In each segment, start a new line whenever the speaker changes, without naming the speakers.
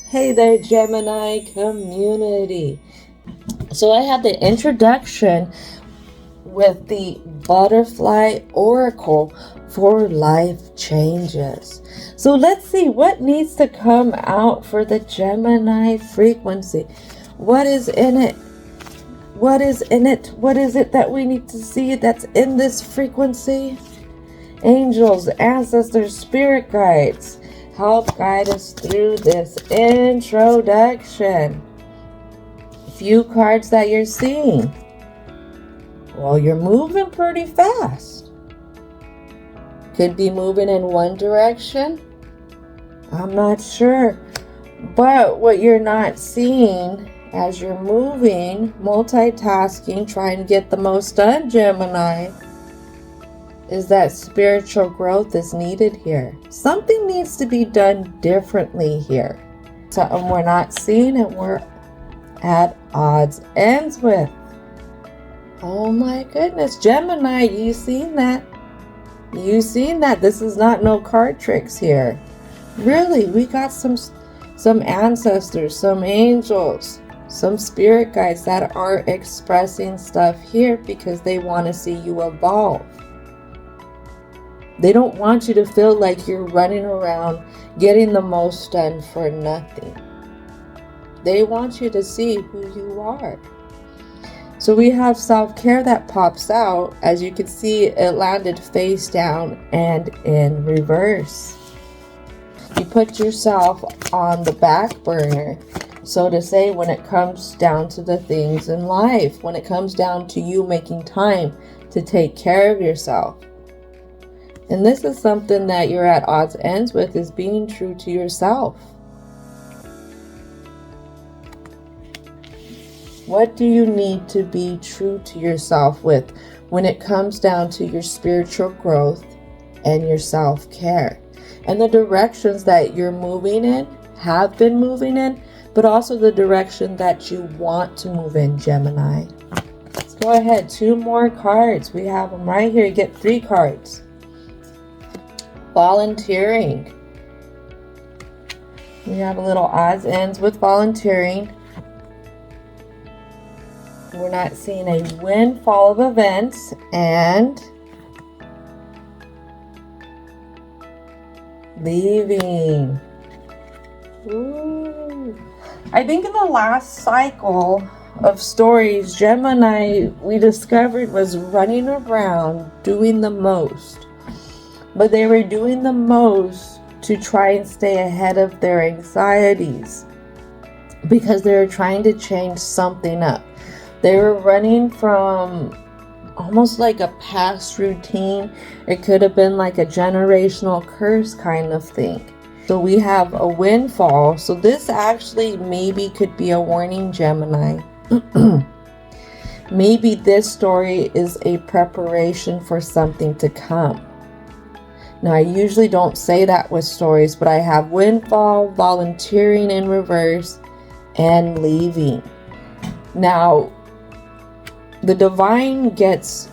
Hey there, Gemini community. So I had the introduction with the butterfly oracle for life changes. So let's see what needs to come out for the Gemini frequency. What is in it? What is in it? What is it that we need to see that's in this frequency? Angels, ancestors, spirit guides, help guide us through this introduction. Few cards that you're seeing. Well, you're moving pretty fast. Could be moving in one direction. I'm not sure. But what you're not seeing as you're moving, multitasking, trying to get the most done, Gemini, is that spiritual growth is needed here. Something needs to be done differently here. Something we're not seeing and we're at odds ends with. Oh my goodness, Gemini, you seen that? You seen that? This is not no card tricks here. Really, we got some ancestors, some angels, some spirit guides that are expressing stuff here because they want to see you evolve. They don't want you to feel like you're running around getting the most done for nothing. They want you to see who you are. So we have self-care that pops out. As you can see, it landed face down and in reverse. You put yourself on the back burner, so to say, when it comes down to the things in life, when it comes down to you making time to take care of yourself. And this is something that you're at odds ends with, is being true to yourself. What do you need to be true to yourself with when it comes down to your spiritual growth and your self-care? And the directions that you're moving in, have been moving in, but also the direction that you want to move in, Gemini. Let's go ahead. 2 more cards. We have them right here. You get 3 cards. Volunteering. We have a little odds ends with volunteering. We're not seeing a windfall of events and leaving. Ooh. I think in the last cycle of stories, Gemini, we discovered, was running around doing the most. But they were doing the most to try and stay ahead of their anxieties because they were trying to change something up. They were running from almost like a past routine. It could have been like a generational curse kind of thing. So we have a windfall. So this actually maybe could be a warning, Gemini. Maybe this story is a preparation for something to come. Now, I usually don't say that with stories, but I have windfall, volunteering in reverse, and leaving. Now, the divine gets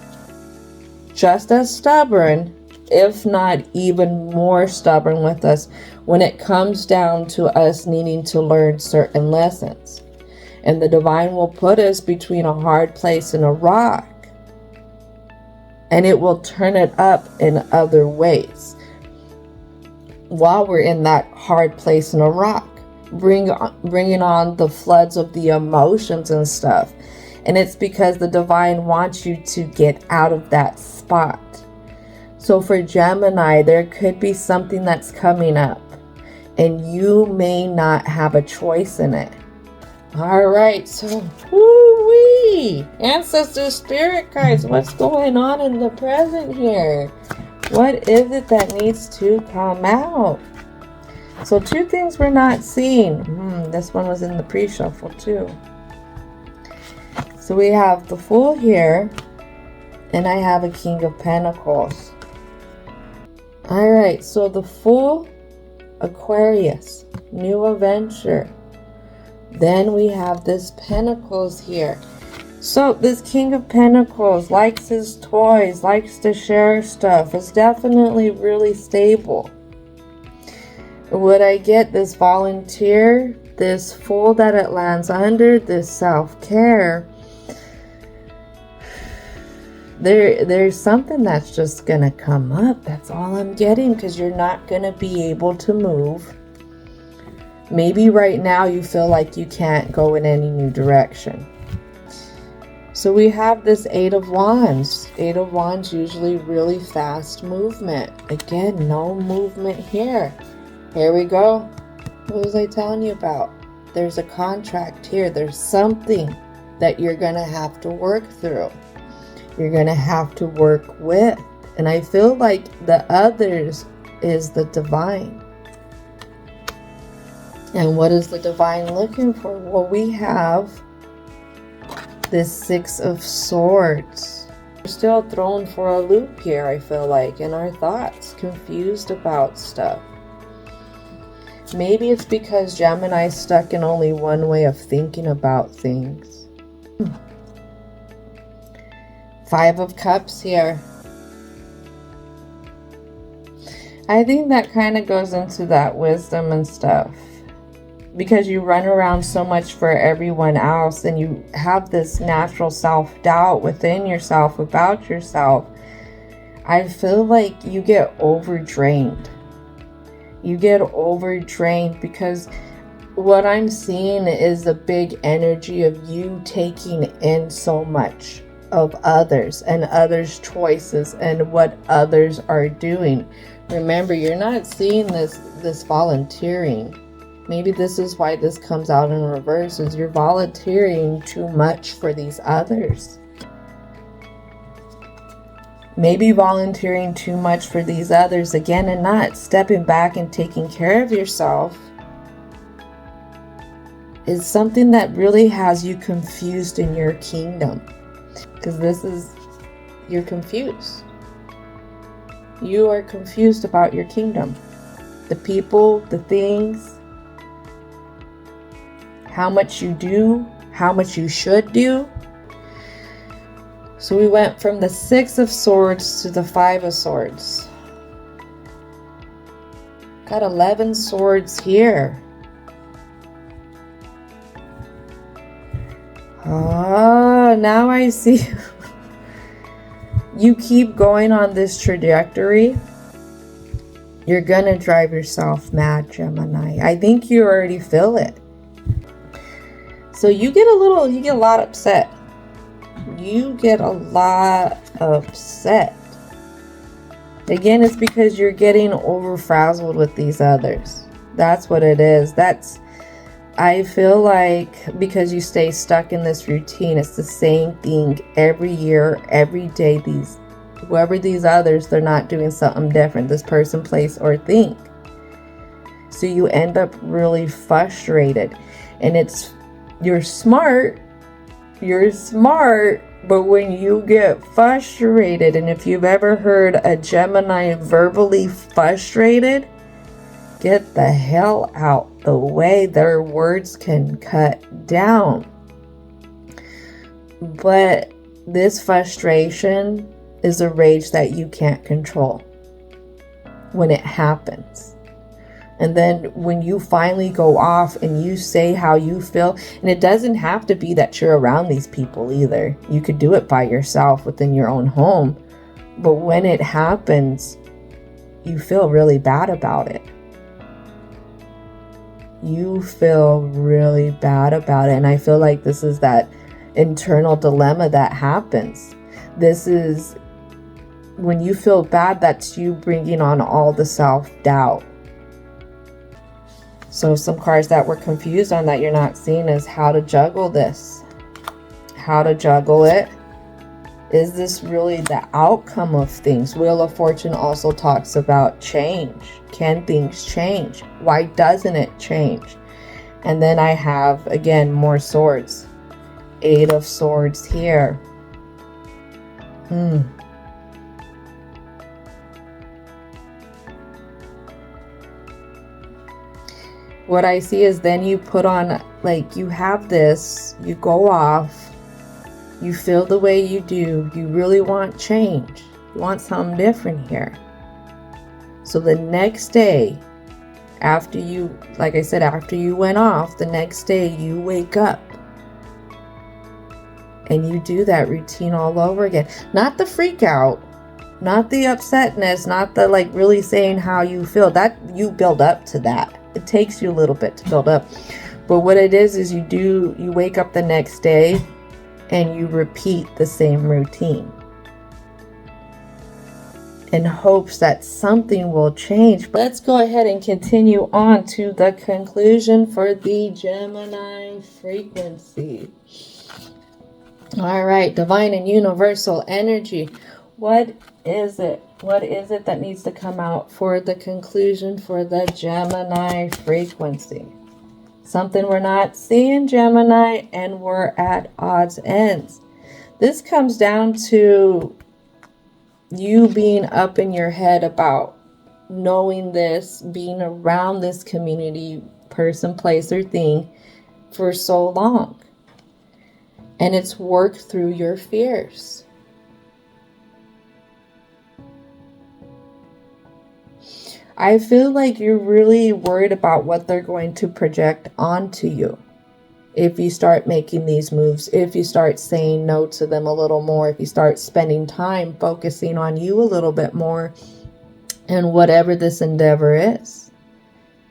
just as stubborn, if not even more stubborn with us when it comes down to us needing to learn certain lessons. And the divine will put us between a hard place and a rock. And it will turn it up in other ways while we're in that hard place in a rock, bringing on the floods of the emotions and stuff. And it's because the divine wants you to get out of that spot. So for Gemini, there could be something that's coming up and you may not have a choice in it. All right, so woo-wee, ancestors, spirit guides, what's going on in the present here? What is it that needs to come out? So 2 things we're not seeing. This one was in the pre-shuffle too. So we have the Fool here, and I have a King of Pentacles. All right, so the Fool, Aquarius, new adventure. Then we have this Pentacles here. So this King of Pentacles likes his toys, likes to share stuff, is definitely really stable. Would I get this volunteer this fold that it lands under, this self-care, there's something that's just gonna come up. That's all I'm getting, because you're not gonna be able to move. Maybe right now you feel like you can't go in any new direction. So we have this Eight of Wands. Eight of Wands, usually really fast movement. Again, no movement here. Here we go. What was I telling you about? There's a contract here. There's something that you're gonna have to work through. You're going to have to work with. And I feel like the others is the divine. And what is the divine looking for? Well, we have this Six of Swords. We're still thrown for a loop here, I feel like, in our thoughts, confused about stuff. Maybe it's because Gemini's stuck in only one way of thinking about things. Five of Cups here. I think that kind of goes into that wisdom and stuff. Because you run around so much for everyone else and you have this natural self-doubt within yourself about yourself. I feel like you get overdrained. You get overdrained because what I'm seeing is a big energy of you taking in so much of others and others' choices and what others are doing. Remember, you're not seeing this volunteering. Maybe this is why this comes out in reverse, is you're volunteering too much for these others. Maybe volunteering too much for these others again and not stepping back and taking care of yourself is something that really has you confused in your kingdom. Because you're confused. You are confused about your kingdom. The people, the things, how much you do, how much you should do. So we went from the Six of Swords to the Five of Swords. Got 11 swords here. Oh, now I see. You keep going on this trajectory, you're gonna drive yourself mad, Gemini. I think you already feel it. So you get a lot upset. You get a lot upset. Again, it's because you're getting over frazzled with these others. That's what it is. I feel like because you stay stuck in this routine, it's the same thing every year, every day. Whoever these others, they're not doing something different, this person, place, or thing. So you end up really frustrated. And you're smart, but when you get frustrated, and if you've ever heard a Gemini verbally frustrated, get the hell out the way. Their words can cut down. But this frustration is a rage that you can't control when it happens. And then when you finally go off and you say how you feel, and it doesn't have to be that you're around these people either. You could do it by yourself within your own home. But when it happens, you feel really bad about it. You feel really bad about it. And I feel like this is that internal dilemma that happens. This is when you feel bad, that's you bringing on all the self-doubt. So some cards that we're confused on that you're not seeing is how to juggle this. How to juggle it. Is this really the outcome of things? Wheel of Fortune also talks about change. Can things change? Why doesn't it change? And then I have, again, more swords. Eight of Swords here. What I see is then you put on, like, you have this, you go off, you feel the way you do, you really want change, you want something different here. So the next day, After you, like I said, after you went off, the next day you wake up and you do that routine all over again. Not the freak out, not the upsetness, not the like really saying how you feel. That you build up to that. It takes you a little bit to build up. But what it is you wake up the next day and you repeat the same routine in hopes that something will change. But let's go ahead and continue on to the conclusion for the Gemini frequency. All right, divine and universal energy. What is it? What is it that needs to come out for the conclusion for the Gemini frequency? Something we're not seeing, Gemini, and we're at odds ends. This comes down to you being up in your head about knowing this, being around this community, person, place, or thing for so long. And it's worked through your fears. I feel like you're really worried about what they're going to project onto you. If you start making these moves, if you start saying no to them a little more, if you start spending time focusing on you a little bit more and whatever this endeavor is.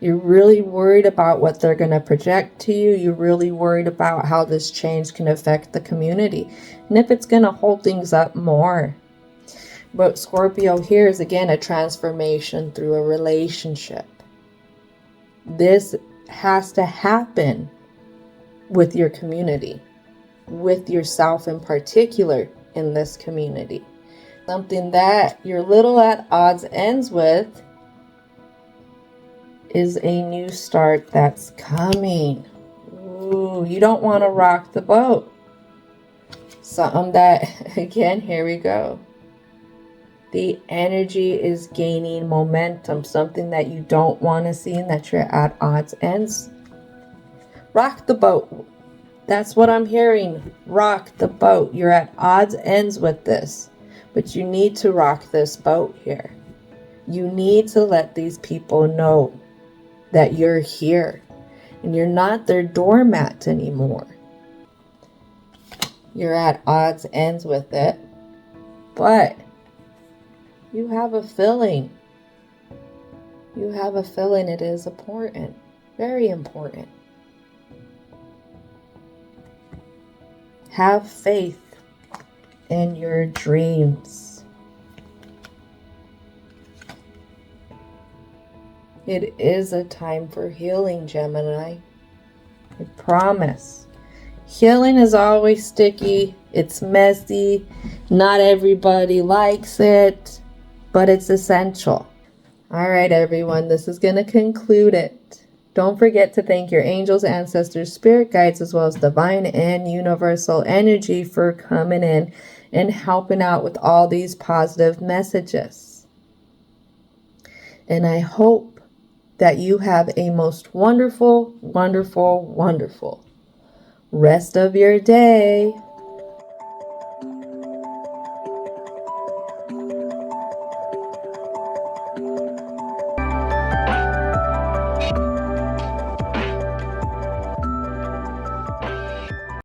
You're really worried about what they're going to project to you. You're really worried about how this change can affect the community and if it's going to hold things up more. But Scorpio here is again a transformation through a relationship. This has to happen with your community, with yourself in particular in this community. Something that you're little at odds ends with is a new start that's coming. Ooh, you don't want to rock the boat. Something that, again, here we go. The energy is gaining momentum, something that you don't want to see and that you're at odds ends. Rock the boat. That's what I'm hearing. Rock the boat. You're at odds ends with this, but you need to rock this boat here. You need to let these people know that you're here and you're not their doormat anymore. You're at odds ends with it, but you have a feeling. You have a feeling it is important. Very important. Have faith in your dreams. It is a time for healing, Gemini. I promise. Healing is always sticky. It's messy. Not everybody likes it, but it's essential. All right, everyone. This is going to conclude it. Don't forget to thank your angels, ancestors, spirit guides, as well as divine and universal energy for coming in and helping out with all these positive messages. And I hope that you have a most wonderful, wonderful, wonderful rest of your day.